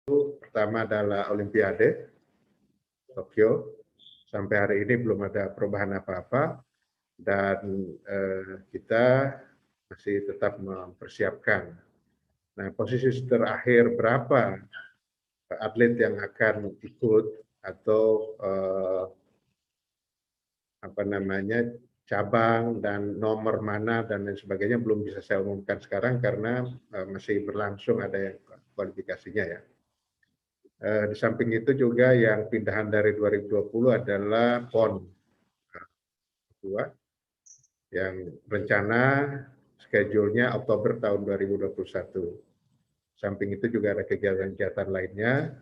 Pertama adalah Olimpiade Tokyo. Sampai hari ini belum ada perubahan apa-apa dan kita masih tetap mempersiapkan. Nah, posisi terakhir berapa atlet yang akan ikut atau cabang dan nomor mana dan lain sebagainya belum bisa saya umumkan sekarang karena masih berlangsung ada yang kualifikasinya ya. Di samping itu juga yang pindahan dari 2020 adalah PON 2 yang rencana schedule-nya Oktober tahun 2021. Samping itu juga ada kegiatan-kegiatan lainnya.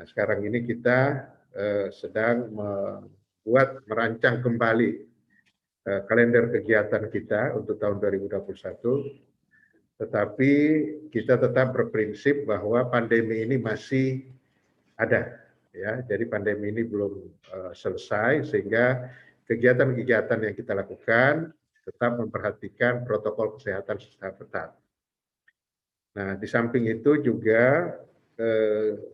Nah, sekarang ini kita sedang merancang kembali kalender kegiatan kita untuk tahun 2021. Tetapi kita tetap berprinsip bahwa pandemi ini masih ada, ya. Jadi pandemi ini belum selesai sehingga kegiatan-kegiatan yang kita lakukan tetap memperhatikan protokol kesehatan secara ketat. Nah, di samping itu juga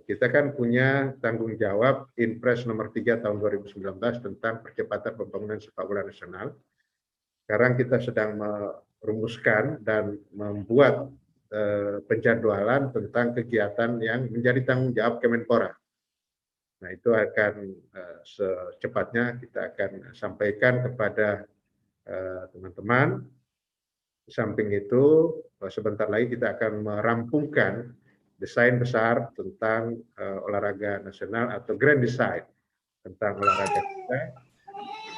kita kan punya tanggung jawab Inpres nomor 3 tahun 2019 tentang percepatan pembangunan sepak bola nasional. Sekarang kita sedang merumuskan dan membuat penjadwalan tentang kegiatan yang menjadi tanggung jawab Kemenpora. Nah, itu akan secepatnya kita akan sampaikan kepada teman-teman. Di samping itu, sebentar lagi kita akan merampungkan desain besar tentang olahraga nasional atau grand design tentang olahraga kita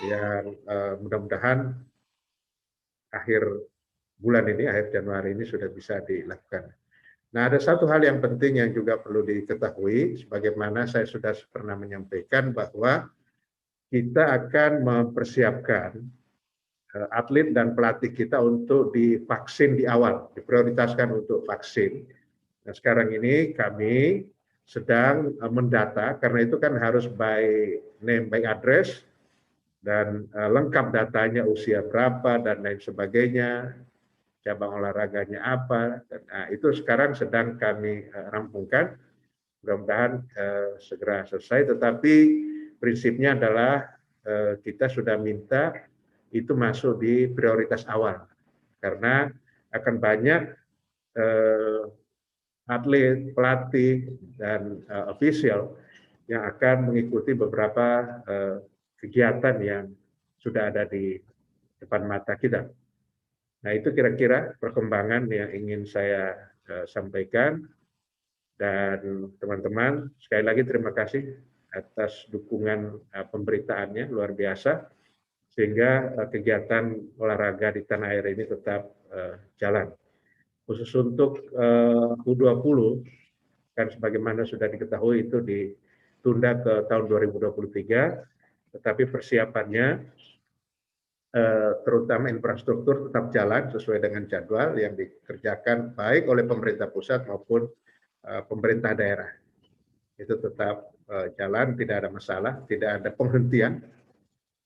yang mudah-mudahan akhir bulan ini, akhir Januari ini sudah bisa dilakukan. Nah, ada satu hal yang penting yang juga perlu diketahui, sebagaimana saya sudah pernah menyampaikan bahwa kita akan mempersiapkan atlet dan pelatih kita untuk divaksin di awal, diprioritaskan untuk vaksin. Nah, sekarang ini kami sedang mendata, karena itu kan harus by name, by address, dan lengkap datanya usia berapa, dan lain sebagainya, cabang olahraganya apa. Nah, itu sekarang sedang kami rampungkan, mudah-mudahan segera selesai, tetapi prinsipnya adalah kita sudah minta itu masuk di prioritas awal, karena akan banyak atlet, pelatih, dan official yang akan mengikuti beberapa kegiatan yang sudah ada di depan mata kita. Nah, itu kira-kira perkembangan yang ingin saya sampaikan. Dan teman-teman, sekali lagi terima kasih atas dukungan pemberitaannya, luar biasa. Sehingga kegiatan olahraga di tanah air ini tetap jalan. Khusus untuk U20, kan sebagaimana sudah diketahui itu ditunda ke tahun 2023, tetapi persiapannya terutama infrastruktur tetap jalan sesuai dengan jadwal yang dikerjakan baik oleh pemerintah pusat maupun pemerintah daerah. Itu tetap jalan, tidak ada masalah, tidak ada penghentian.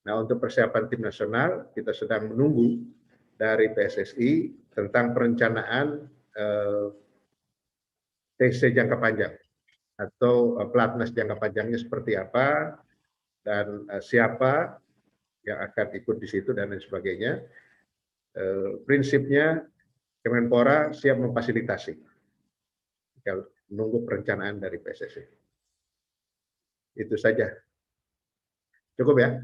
Nah, untuk persiapan tim nasional, kita sedang menunggu dari PSSI tentang perencanaan TC jangka panjang atau pelatnas jangka panjangnya seperti apa, dan siapa yang akan ikut di situ dan lain sebagainya. Prinsipnya Kemenpora siap memfasilitasi. Tinggal menunggu perencanaan dari PSSI. Itu saja. Cukup ya?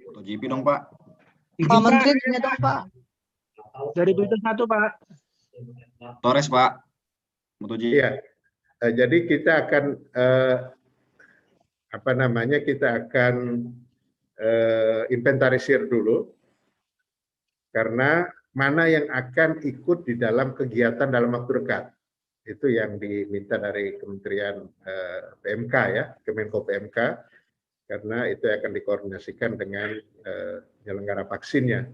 MotoGP dong, Pak. Pak Menteri tanya dong, Pak. Dari berita 1, Pak. Torres, Pak. MotoGP. Iya. Jadi kita akan kita akan inventarisir dulu, karena mana yang akan ikut di dalam kegiatan dalam waktu dekat. Itu yang diminta dari Kementerian PMK ya, Kemenko PMK, karena itu akan dikoordinasikan dengan penyelenggara vaksinnya.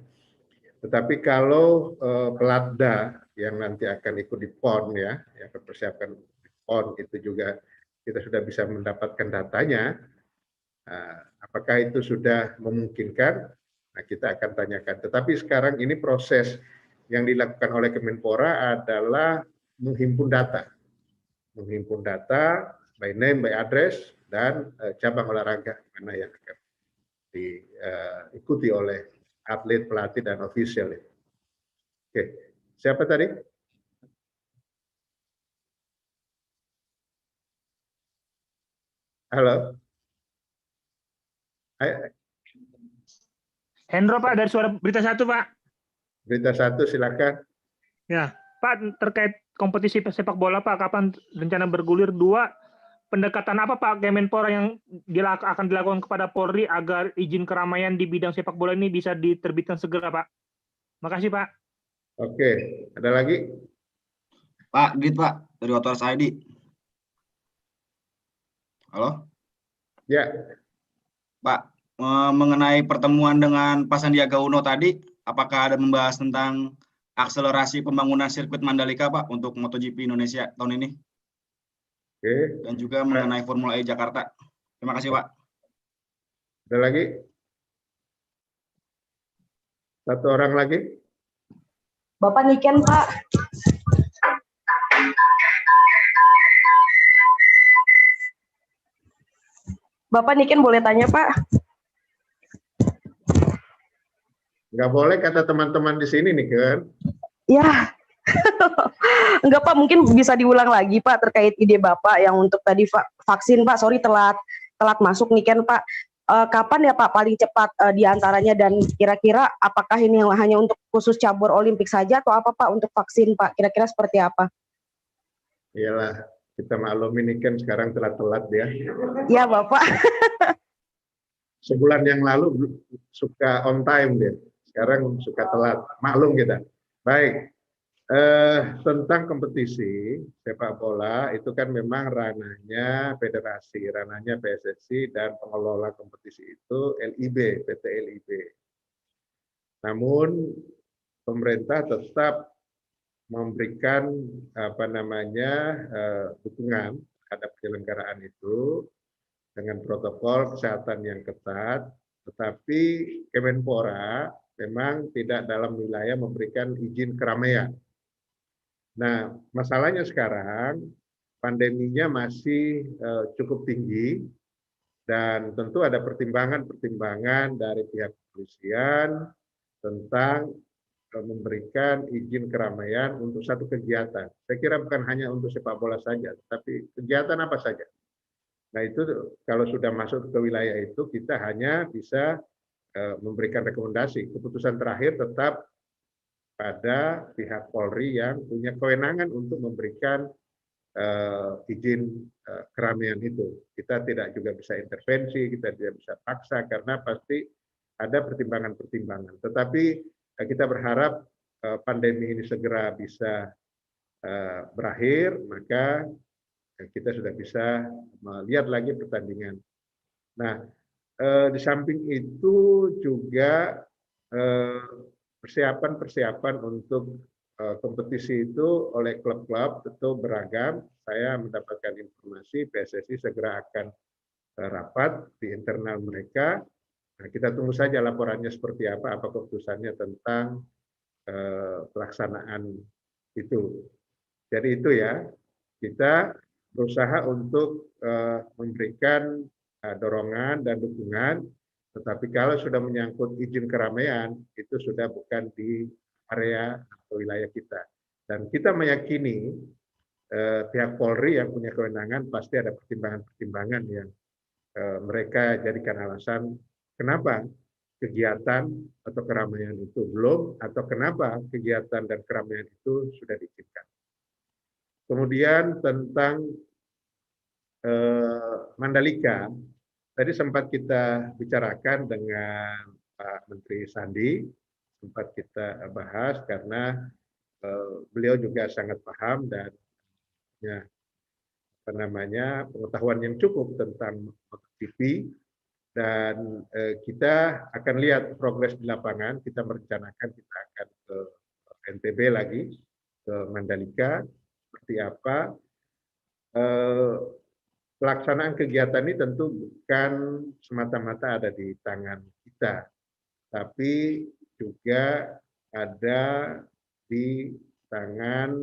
Tetapi kalau pelatda yang nanti akan ikut di PON ya, yang dipersiapkan di PON itu juga kita sudah bisa mendapatkan datanya. Apakah itu sudah memungkinkan? Nah, kita akan tanyakan. Tetapi sekarang ini proses yang dilakukan oleh Kemenpora adalah menghimpun data by name, by address, dan cabang olahraga mana yang akan diikuti oleh atlet, pelatih, dan official. Oke, siapa tadi? Halo. Hendro Pak dari Suara Berita Satu Pak. Berita Satu, silakan. Ya, Pak, terkait kompetisi sepak bola Pak, kapan rencana bergulir? 2, pendekatan apa Pak Kemenpora yang akan dilakukan kepada Polri agar izin keramaian di bidang sepak bola ini bisa diterbitkan segera Pak? Makasih Pak. Oke, ada lagi? Pak, Dit Pak, dari Otoras ID. Halo? Ya, Pak, mengenai pertemuan dengan Pak Sandiaga Uno tadi, apakah ada membahas tentang akselerasi pembangunan sirkuit Mandalika Pak untuk MotoGP Indonesia tahun ini? oke. Dan juga mengenai Formula E Jakarta. Terima kasih Pak. Ada lagi? Satu orang lagi? Bapak Niken, Pak. Bapak Niken boleh tanya, Pak? Nggak boleh kata teman-teman di sini nih kan? Ya. Enggak Pak, mungkin bisa diulang lagi Pak terkait ide Bapak yang untuk tadi vaksin Pak. Sorry telat masuk Niken Pak. Kapan ya Pak paling cepat diantaranya, dan kira-kira apakah ini hanya untuk khusus cabur Olimpik saja atau apa Pak untuk vaksin Pak? Kira-kira seperti apa? Iyalah, kita maklum ini kan sekarang telat-telat ya. Iya Bapak. Sebulan yang lalu suka on time dia, sekarang suka telat. Maklum kita. Baik, tentang kompetisi sepak bola itu kan memang ranahnya federasi, ranahnya PSSI, dan pengelola kompetisi itu LIB, PT LIB. Namun pemerintah tetap memberikan dukungan terhadap penyelenggaraan itu dengan protokol kesehatan yang ketat, tetapi Kemenpora memang tidak dalam wilayah memberikan izin keramaian. Nah, masalahnya sekarang pandeminya masih cukup tinggi, dan tentu ada pertimbangan-pertimbangan dari pihak kepolisian tentang memberikan izin keramaian untuk satu kegiatan. Saya kira bukan hanya untuk sepak bola saja, tapi kegiatan apa saja. Nah itu kalau sudah masuk ke wilayah itu, kita hanya bisa memberikan rekomendasi. Keputusan terakhir tetap pada pihak Polri yang punya kewenangan untuk memberikan izin keramaian itu. Kita tidak juga bisa intervensi, kita tidak bisa paksa, karena pasti ada pertimbangan-pertimbangan. Tetapi kita berharap pandemi ini segera bisa berakhir, maka kita sudah bisa melihat lagi pertandingan. Nah, di samping itu juga persiapan untuk kompetisi itu oleh klub-klub tentu beragam. Saya mendapatkan informasi PSSI segera akan rapat di internal mereka. Nah, kita tunggu saja laporannya seperti apa keputusannya tentang pelaksanaan itu. Jadi itu ya, kita berusaha untuk memberikan dorongan dan dukungan, tetapi kalau sudah menyangkut izin keramaian, itu sudah bukan di area atau wilayah kita. Dan kita meyakini pihak Polri yang punya kewenangan pasti ada pertimbangan-pertimbangan yang mereka jadikan alasan kenapa kegiatan atau keramaian itu belum, atau kenapa kegiatan dan keramaian itu sudah diizinkan. Kemudian tentang Mandalika, tadi sempat kita bicarakan dengan Pak Menteri Sandi, sempat kita bahas karena beliau juga sangat paham dan punya pengetahuan yang cukup tentang MotoGP, dan kita akan lihat progres di lapangan. Kita merencanakan kita akan ke NTB lagi, ke Mandalika, seperti apa. Pelaksanaan kegiatan ini tentu bukan semata-mata ada di tangan kita, tapi juga ada di tangan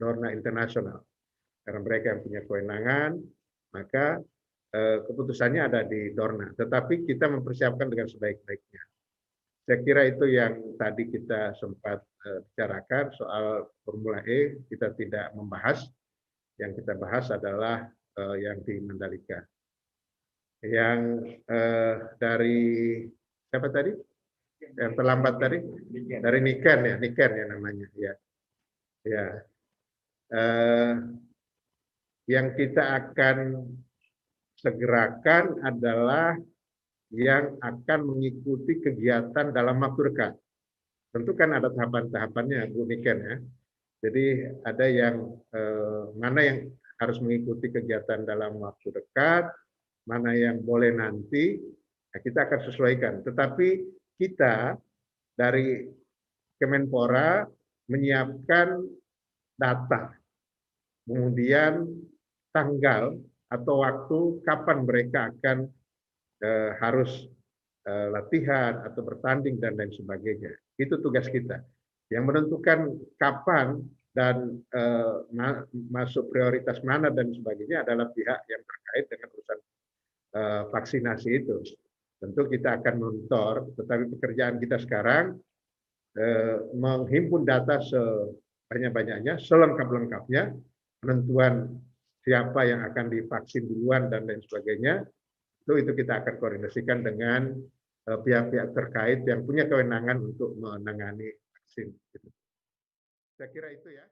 Dorna Internasional. Karena mereka yang punya kewenangan, maka keputusannya ada di Dorna. Tetapi kita mempersiapkan dengan sebaik-baiknya. Saya kira itu yang tadi kita sempat bicarakan soal Formula E, kita tidak membahas. Yang kita bahas adalah yang di Mandalika. Yang dari siapa tadi? Yang terlambat tadi? Dari Niken ya namanya. Ya. Ya. Yang kita akan segerakan adalah yang akan mengikuti kegiatan dalam waktu dekat. Tentu kan ada tahapan-tahapannya, Bu Niken ya. Jadi ada yang mana yang harus mengikuti kegiatan dalam waktu dekat, mana yang boleh nanti, nah kita akan sesuaikan. Tetapi kita dari Kemenpora menyiapkan data, kemudian tanggal atau waktu kapan mereka akan harus latihan atau bertanding dan lain sebagainya. Itu tugas kita. Yang menentukan kapan dan masuk prioritas mana dan sebagainya adalah pihak yang terkait dengan urusan vaksinasi itu. Tentu kita akan monitor, tetapi pekerjaan kita sekarang menghimpun data sebanyak-banyaknya, selengkap-lengkapnya, penentuan siapa yang akan divaksin duluan dan lain sebagainya, itu kita akan koordinasikan dengan pihak-pihak terkait yang punya kewenangan untuk menangani vaksin. Saya kira itu ya.